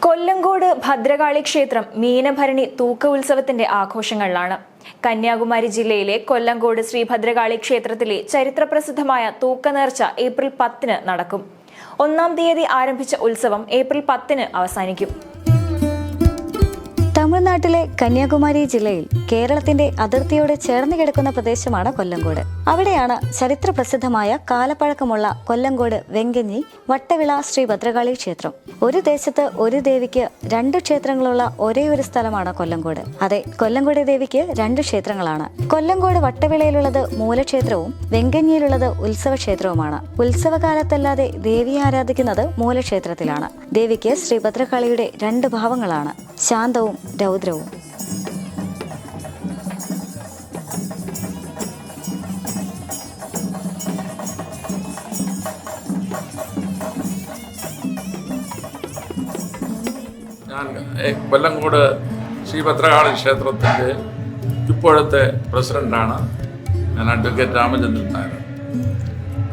കൊല്ലങ്കോട് ഭദ്രകാളി ക്ഷേത്രം മീനഭരണി തൂക്ക ഉത്സവത്തിന്റെ ആഘോഷങ്ങളിലാണ്. കന്യാകുമാരി ജില്ലയിലെ കൊല്ലങ്കോട് ശ്രീ ഭദ്രകാളി ക്ഷേത്രത്തിലെ ചരിത്രപ്രസിദ്ധമായ തൂക്കനേർച്ച ഏപ്രിൽ 10 നടക്കും. 1-ാം തീയതി ആരംഭിച്ച ഉത്സവം ഏപ്രിൽ 10 അവസാനിക്കും. തമിഴ്നാട്ടിലെ കന്യാകുമാരി ജില്ലയിൽ കേരളത്തിന്റെ അതിർത്തിയോട് ചേർന്ന് കിടക്കുന്ന പ്രദേശമാണ് കൊല്ലങ്കോട്. അവിടെയാണ് ചരിത്ര പ്രസിദ്ധമായ കാലപ്പഴക്കമുള്ള കൊല്ലങ്കോട് വെങ്കഞ്ഞി വട്ടവിള ശ്രീ ഭദ്രകാളി ക്ഷേത്രം. ഒരു ദേശത്ത് ഒരു ദേവിക്ക് 2 ക്ഷേത്രങ്ങളുള്ള ഒരേ ഒരു സ്ഥലമാണ് കൊല്ലങ്കോട്. അതെ, കൊല്ലങ്കോട് ദേവിക്ക് 2 ക്ഷേത്രങ്ങളാണ്. കൊല്ലങ്കോട് വട്ടവിളയിലുള്ളത് മൂലക്ഷേത്രവും വെങ്കഞ്ഞിയിലുള്ളത് ഉത്സവ ക്ഷേത്രവുമാണ്. ഉത്സവകാലത്തല്ലാതെ ദേവിയെ ആരാധിക്കുന്നത് മൂലക്ഷേത്രത്തിലാണ്. ദേവിക്ക് ശ്രീ ഭദ്രകാളിയുടെ 2 ഭാവങ്ങളാണ്, ശാന്തവും രൗദ്രവും. ഞാൻ കൊല്ലങ്കോട് ശ്രീ ഭദ്രകാളി ക്ഷേത്രത്തിൻ്റെ ഇപ്പോഴത്തെ പ്രസിഡൻ്റാണ്. ഞാൻ അഡ്വക്കേറ്റ് രാമചന്ദ്രൻ നായർ.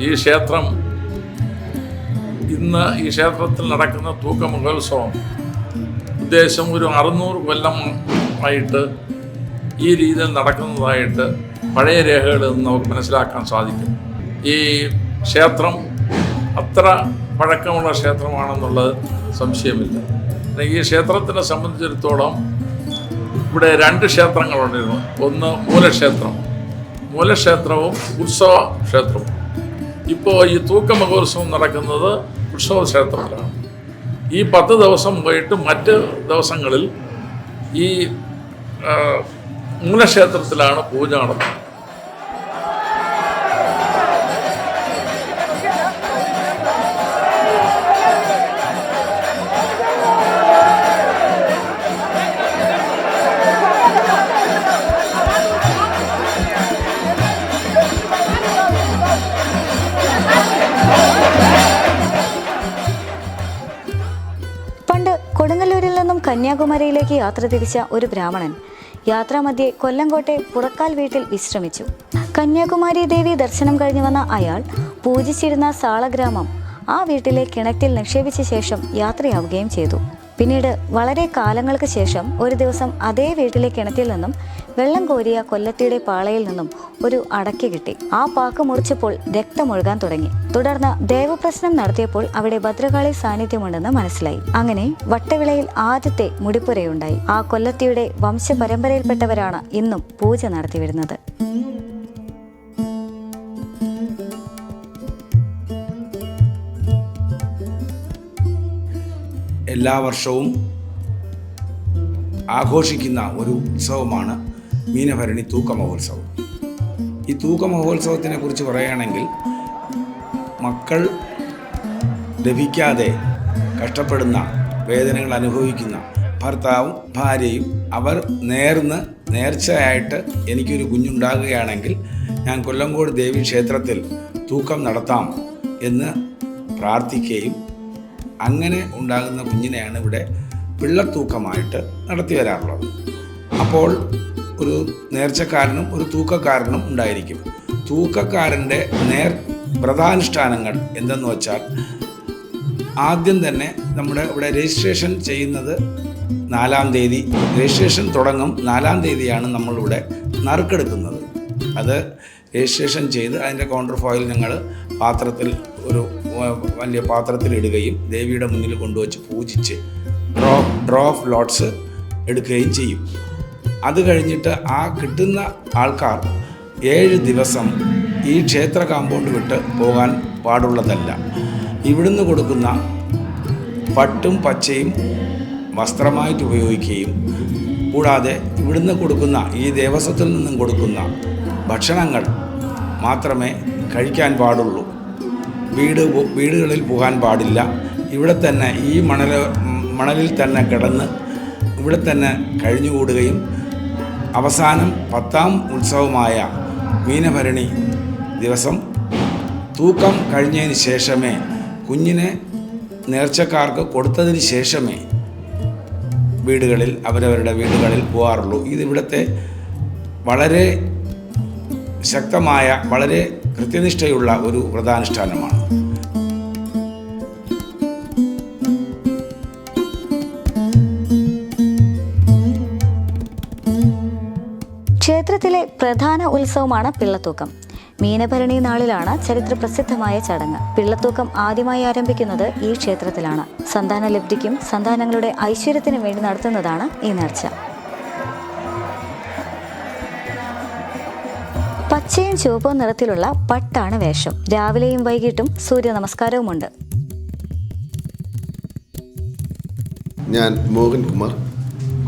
ഈ ക്ഷേത്രം ഇന്ന് ഈ ക്ഷേത്രത്തിൽ നടക്കുന്ന തൂക്ക മഹോത്സവം ഉദ്ദേശം ഒരു 600 കൊല്ലമായിട്ട് ഈ രീതിയിൽ നടക്കുന്നതായിട്ട് പഴയ രേഖകളിൽ നിന്ന് നമുക്ക് മനസ്സിലാക്കാൻ സാധിക്കും. ഈ ക്ഷേത്രം അത്ര പഴക്കമുള്ള ക്ഷേത്രമാണെന്നുള്ളത് സംശയമില്ല. ഈ ക്ഷേത്രത്തിനെ സംബന്ധിച്ചിടത്തോളം ഇവിടെ 2 ക്ഷേത്രങ്ങളുണ്ടായിരുന്നു. ഒന്ന് മൂലക്ഷേത്രവും ഉത്സവ ക്ഷേത്രവും. ഇപ്പോൾ ഈ തൂക്ക മഹോത്സവം നടക്കുന്നത് ഉത്സവ ക്ഷേത്രത്തിലാണ്. ഈ 10 ദിവസം പോയിട്ട് മറ്റ് ദിവസങ്ങളിൽ ഈ മൂലക്ഷേത്രത്തിലാണ് പൂജ നടത്തുന്നത്. കൊടുങ്ങല്ലൂരിൽ നിന്നും കന്യാകുമാരിയിലേക്ക് യാത്ര തിരിച്ച ഒരു ബ്രാഹ്മണൻ യാത്രാമധ്യേ കൊല്ലങ്കോട്ടെ പുറക്കാൽ വീട്ടിൽ വിശ്രമിച്ചു. കന്യാകുമാരി ദേവി ദർശനം കഴിഞ്ഞു വന്ന അയാൾ പൂജിച്ചിരുന്ന സാളഗ്രാമം ആ വീട്ടിലെ കിണറ്റിൽ നിക്ഷേപിച്ച ശേഷം യാത്രയാവുകയും ചെയ്തു. പിന്നീട് വളരെ കാലങ്ങൾക്ക് ശേഷം ഒരു ദിവസം അതേ വീട്ടിലെ കിണറ്റിൽ നിന്നും വെള്ളം കോരിയ കൊല്ലത്തിയുടെ പാളയിൽ നിന്നും ഒരു അടയ്ക്ക കിട്ടി. ആ പാക്ക് മുറിച്ചപ്പോൾ രക്തമൊഴുകാൻ തുടങ്ങി. തുടർന്ന് ദേവപ്രശ്നം നടത്തിയപ്പോൾ അവിടെ ഭദ്രകാളി സാന്നിധ്യമുണ്ടെന്ന് മനസ്സിലായി. അങ്ങനെ വട്ടവിളയിൽ ആദ്യത്തെ മുടിപ്പുരയുണ്ടായി. ആ കൊല്ലത്തിയുടെ വംശപരമ്പരയിൽപ്പെട്ടവരാണ് ഇന്നും പൂജ നടത്തി വരുന്നത്. എല്ലാ വർഷവും ആഘോഷിക്കുന്ന ഒരു ഉത്സവമാണ് മീനഭരണി തൂക്ക മഹോത്സവം. ഈ തൂക്ക മഹോത്സവത്തിനെ കുറിച്ച് പറയുകയാണെങ്കിൽ, മക്കൾ ലഭിക്കാതെ കഷ്ടപ്പെടുന്ന, വേദനകൾ അനുഭവിക്കുന്ന ഭർത്താവും ഭാര്യയും അവർ നേർച്ചയായിട്ട് എനിക്കൊരു കുഞ്ഞുണ്ടാകുകയാണെങ്കിൽ ഞാൻ കൊല്ലങ്കോട് ദേവി ക്ഷേത്രത്തിൽ തൂക്കം നടത്താം എന്ന് പ്രാർത്ഥിക്കുകയും അങ്ങനെ ഉണ്ടാകുന്ന കുഞ്ഞിനെയാണ് ഇവിടെ പിള്ളത്തൂക്കമായിട്ട് നടത്തി വരാറുള്ളത്. അപ്പോൾ ഒരു നേർച്ചക്കാരനും ഒരു തൂക്കക്കാരനും ഉണ്ടായിരിക്കും. തൂക്കക്കാരൻ്റെ വ്രതാനുഷ്ഠാനങ്ങൾ എന്തെന്ന് വെച്ചാൽ, ആദ്യം തന്നെ നമ്മുടെ ഇവിടെ രജിസ്ട്രേഷൻ ചെയ്യുന്നത് 4-ാം തീയതി. രജിസ്ട്രേഷൻ തുടങ്ങും 4-ാം തീയതിയാണ് നമ്മളിവിടെ നറുക്കെടുക്കുന്നത്. അത് രജിസ്ട്രേഷൻ ചെയ്ത് അതിൻ്റെ കൗണ്ടർ ഫോയിൽ ഞങ്ങൾ ഒരു വലിയ പാത്രത്തിൽ ഇടുകയും ദേവിയുടെ മുന്നിൽ കൊണ്ടുവച്ച് പൂജിച്ച് ഡ്രോ ഓഫ് ലോട്ട്സ് എടുക്കുകയും ചെയ്യും. അത് കഴിഞ്ഞിട്ട് ആ കിട്ടുന്ന ആൾക്കാർ 7 ദിവസം ഈ ക്ഷേത്ര കാമ്പൗണ്ട് വിട്ട് പോകാൻ പാടുള്ളതല്ല. ഇവിടുന്ന് കൊടുക്കുന്ന പട്ടും പച്ചയും വസ്ത്രമായിട്ട് ഉപയോഗിക്കുകയും കൂടാതെ ഇവിടുന്ന് കൊടുക്കുന്ന ഈ ദേവസ്വത്തിൽ നിന്നും കൊടുക്കുന്ന ഭക്ഷണങ്ങൾ മാത്രമേ കഴിക്കാൻ പാടുള്ളൂ. വീടുകളിൽ പോകാൻ പാടില്ല. ഇവിടെ തന്നെ ഈ മണലിൽ തന്നെ കിടന്ന് ഇവിടെ തന്നെ കഴിഞ്ഞുകൂടുകയും അവസാനം 10-ാം ഉത്സവമായ മീനഭരണി ദിവസം തൂക്കം കഴിഞ്ഞതിന് ശേഷമേ കുഞ്ഞിനെ നേർച്ചക്കാർക്ക് കൊടുത്തതിന് ശേഷമേ അവരവരുടെ വീടുകളിൽ പോകാറുള്ളൂ. ഇതിവിടുത്തെ വളരെ ശക്തമായ, വളരെ കൃത്യനിഷ്ഠയുള്ള ഒരു വ്രതാനുഷ്ഠാനമാണ്. ക്ഷേത്രത്തിലെ പ്രധാന ഉത്സവമാണ് പിള്ളത്തൂക്കം. മീനഭരണി നാളിലാണ് ചരിത്രപ്രസിദ്ധമായ ചടങ്ങ്. പിള്ളത്തൂക്കം ആദ്യമായി ആരംഭിക്കുന്നത് ഈ ക്ഷേത്രത്തിലാണ്. സന്താന ലബ്ധിക്കും സന്താനങ്ങളുടെ ഐശ്വര്യത്തിനും വേണ്ടി നടത്തുന്നതാണ് ഈ നേർച്ച. പച്ചയും ചുവപ്പും നിറത്തിലുള്ള പട്ടാണ് വേഷം. രാവിലെയും വൈകിട്ടും സൂര്യ നമസ്കാരവുമുണ്ട്. ഞാൻ മോഹൻകുമാർ,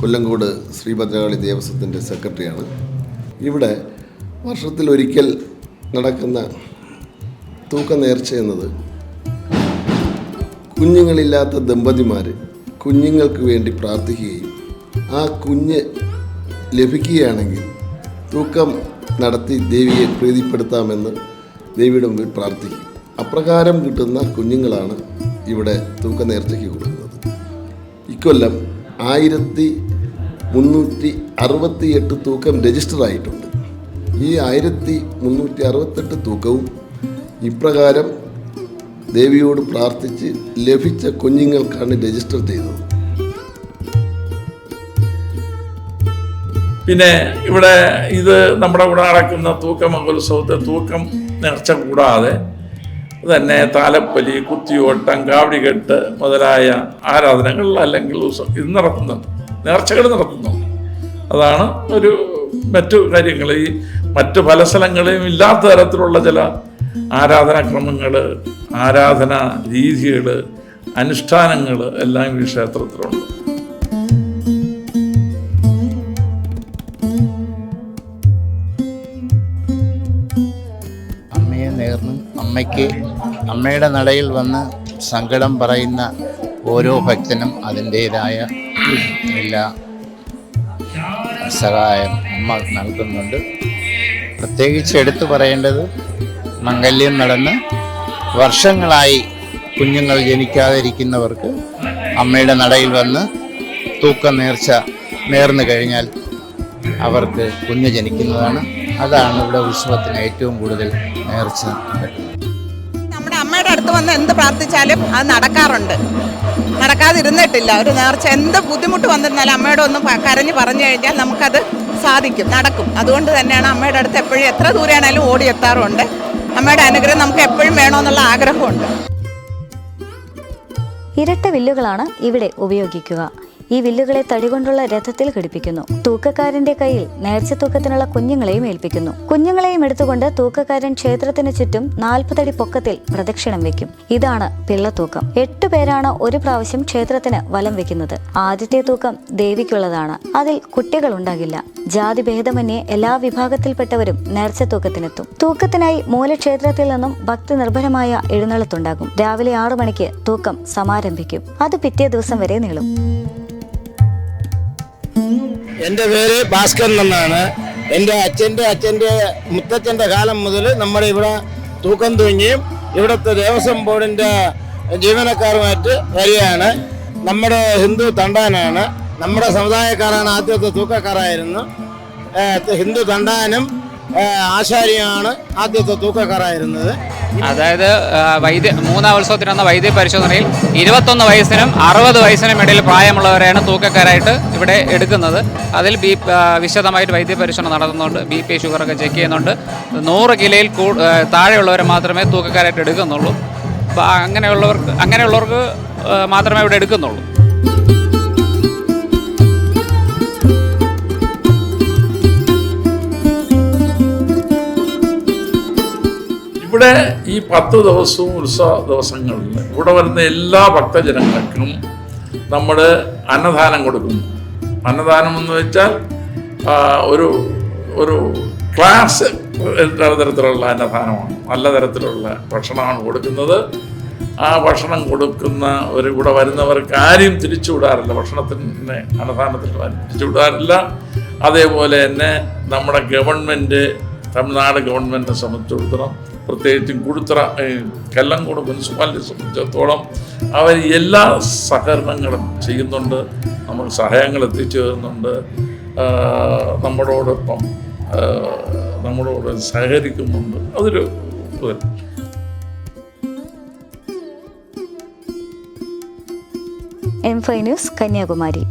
കൊല്ലങ്കോട് ശ്രീഭദ്രകാളി ദേവസ്വത്തിൻ്റെ സെക്രട്ടറിയാണ്. ഇവിടെ വർഷത്തിലൊരിക്കൽ നടക്കുന്ന തൂക്ക നേർച്ച എന്നത് കുഞ്ഞുങ്ങളില്ലാത്ത ദമ്പതിമാർ കുഞ്ഞുങ്ങൾക്ക് വേണ്ടി പ്രാർത്ഥിക്കുകയും ആ കുഞ്ഞ് ലഭിക്കുകയാണെങ്കിൽ തൂക്കം നടത്തി ദേവിയെ പ്രീതിപ്പെടുത്താമെന്ന് ദേവിയുടെ മുമ്പിൽ പ്രാർത്ഥിക്കും. അപ്രകാരം കിട്ടുന്ന കുഞ്ഞുങ്ങളാണ് ഇവിടെ തൂക്ക നേർച്ചയ്ക്ക് കൊടുക്കുന്നത്. ഇക്കൊല്ലം 1368 തൂക്കം രജിസ്റ്റർ ആയിട്ടുണ്ട്. ഈ 1368 തൂക്കവും ഇപ്രകാരം ദേവിയോട് പ്രാർത്ഥിച്ച് ലഭിച്ച കുഞ്ഞുങ്ങൾക്കാണ് രജിസ്റ്റർ ചെയ്തത്. പിന്നെ ഇവിടെ നമ്മുടെ ഇവിടെ നടക്കുന്ന തൂക്ക മഹോത്സവത്തെ തൂക്കം നേർച്ച കൂടാതെ തന്നെ താലപ്പൊലി, കുത്തിയോട്ടം, കാവടികെട്ട് മുതലായ ആരാധനകൾ അല്ലെങ്കിൽ ഇത് നടത്തുന്നുണ്ട്, നേർച്ചകൾ നടത്തുന്നുണ്ട്. അതാണ് മറ്റു കാര്യങ്ങൾ. ഈ മറ്റു പല സ്ഥലങ്ങളിലും ഇല്ലാത്ത തരത്തിലുള്ള ചില ആരാധനാക്രമങ്ങൾ, ആരാധനാ രീതികൾ, അനുഷ്ഠാനങ്ങൾ എല്ലാം ഈ ക്ഷേത്രത്തിലുണ്ട്. അമ്മയെ നേർന്നും അമ്മയുടെ നടയിൽ വന്ന് സങ്കടം പറയുന്ന ഓരോ ഭക്തനും അതിൻ്റേതായ എല്ലാ സഹായം അമ്മ നൽകുന്നുണ്ട്. പ്രത്യേകിച്ച് എടുത്തു പറയേണ്ടത്, മംഗല്യം നടന്ന് വർഷങ്ങളായി കുഞ്ഞുങ്ങൾ ജനിക്കാതിരിക്കുന്നവർക്ക് അമ്മയുടെ നടയിൽ വന്ന് തൂക്ക നേർച്ച നേർന്നു കഴിഞ്ഞാൽ അവർക്ക് കുഞ്ഞ് ജനിക്കുന്നതാണ്. അതാണ് ഇവിടെ ഉത്സവത്തിന് ഏറ്റവും കൂടുതൽ നേർച്ച. നമ്മുടെ അമ്മയുടെ അടുത്ത് വന്ന് എന്ത് പ്രാർത്ഥിച്ചാലും അത് നടക്കാറുണ്ട്, നടക്കാതിരുന്നിട്ടില്ല. ഒരു നേർച്ച എന്ത് ബുദ്ധിമുട്ട് വന്നിരുന്നാലും അമ്മയോട് ഒന്ന് കരഞ്ഞ് പറഞ്ഞു കഴിഞ്ഞാൽ നമുക്കത് സാധിക്കും, നടക്കും. അതുകൊണ്ട് തന്നെയാണ് അമ്മയുടെ അടുത്ത് എപ്പോഴും എത്ര ദൂരെയാണേലും ഓടിയെത്താറുണ്ട്. അമ്മയുടെ അനുഗ്രഹം നമുക്ക് എപ്പോഴും വേണമെന്നുള്ള ആഗ്രഹമുണ്ട്. ഇരട്ട വില്ലുകളാണ് ഇവിടെ ഉപയോഗിക്കുക. ഈ വില്ലുകളെ തടികൊണ്ടുള്ള രഥത്തിൽ ഘടിപ്പിക്കുന്നു. തൂക്കക്കാരന്റെ കയ്യിൽ നേർച്ച തൂക്കത്തിനുള്ള കുഞ്ഞുങ്ങളെയും ഏൽപ്പിക്കുന്നു. കുഞ്ഞുങ്ങളെയും എടുത്തുകൊണ്ട് തൂക്കക്കാരൻ ക്ഷേത്രത്തിന് ചുറ്റും 40 അടി പൊക്കത്തിൽ പ്രദക്ഷിണം വെക്കും. ഇതാണ് പിള്ളത്തൂക്കം. 8 പേരാണ് ഒരു പ്രാവശ്യം ക്ഷേത്രത്തിന് വലം വെക്കുന്നത്. ആദ്യത്തെ തൂക്കം ദേവിക്കുള്ളതാണ്. അതിൽ കുട്ടികൾ ഉണ്ടാകില്ല. ജാതി ഭേദമന്യേ എല്ലാ വിഭാഗത്തിൽപ്പെട്ടവരും നേർച്ച തൂക്കത്തിനെത്തും. തൂക്കത്തിനായി മൂലക്ഷേത്രത്തിൽ നിന്നും ഭക്തി നിർഭരമായ എഴുന്നള്ളത്തുണ്ടാകും. രാവിലെ 6 മണിക്ക് തൂക്കം സമാരംഭിക്കും. അത് പിറ്റേ ദിവസം വരെ നീളും. എൻ്റെ പേര് ഭാസ്കരൻ എന്നാണ്. എൻ്റെ അച്ഛൻ്റെ മുത്തച്ഛൻ്റെ കാലം മുതൽ നമ്മുടെ ഇവിടെ തൂക്കം തൂങ്ങിയും ഇവിടുത്തെ ദേവസ്വം ബോർഡിൻ്റെ ജീവനക്കാരുമായിട്ട് വരികയാണ്. നമ്മുടെ ഹിന്ദു തണ്ടാനാണ്. നമ്മുടെ സമുദായക്കാരാണ് ആദ്യത്തെ തൂക്കക്കാരായിരുന്നു. ഹിന്ദു തണ്ടാനും ആശാരിയാണ് ആദ്യത്തെ തൂക്കക്കാരായിരുന്നത്. അതായത് മൂന്നാം ഉത്സവത്തിനെന്ന വൈദ്യ പരിശോധനയിൽ 21 വയസ്സിനും 60 വയസ്സിനും ഇടയിൽ പ്രായമുള്ളവരെയാണ് തൂക്കക്കാരായിട്ട് ഇവിടെ എടുക്കുന്നത്. അതിൽ വിശദമായിട്ട് വൈദ്യ പരിശോധന നടത്തുന്നുണ്ട്. BP, ഷുഗറൊക്കെ ചെക്ക് ചെയ്യുന്നുണ്ട്. 100 കിലോയിൽ താഴെയുള്ളവരെ മാത്രമേ തൂക്കക്കാരായിട്ട് എടുക്കുന്നുള്ളൂ. അപ്പോൾ അങ്ങനെയുള്ളവർക്ക് മാത്രമേ ഇവിടെ എടുക്കുന്നുള്ളൂ. ഇവിടെ ഈ 10 ദിവസവും ഉത്സവ ദിവസങ്ങളിൽ ഇവിടെ വരുന്ന എല്ലാ ഭക്തജനങ്ങൾക്കും നമ്മൾ അന്നദാനം കൊടുക്കുന്നു. അന്നദാനം എന്ന് വെച്ചാൽ ഒരു ക്ലാസ് തരത്തിലുള്ള അന്നദാനമാണ്. നല്ല തരത്തിലുള്ള ഭക്ഷണമാണ് കൊടുക്കുന്നത്. ആ ഭക്ഷണം കൊടുക്കുന്ന ഇവിടെ വരുന്നവർക്ക് ആരും തിരിച്ചുവിടാറില്ല. ഭക്ഷണത്തിന് അന്നദാനത്തിന് തിരിച്ചുവിടാറില്ല. അതേപോലെ തന്നെ നമ്മുടെ ഗവൺമെൻറ്, തമിഴ്നാട് ഗവൺമെൻറ്റിനെ സംബന്ധിച്ചിടത്തോളം, പ്രത്യേകിച്ചും കൊല്ലങ്കോട് മുനിസിപ്പാലിറ്റിയെ സംബന്ധിച്ചിടത്തോളം അവർ എല്ലാ സഹകരണങ്ങളും ചെയ്യുന്നുണ്ട്. നമുക്ക് സഹായങ്ങൾ എത്തിച്ചു തരുന്നുണ്ട്. നമ്മളോട് സഹകരിക്കുന്നുണ്ട്. അതൊരു M4 5 ന്യൂസ്, കന്യാകുമാരി.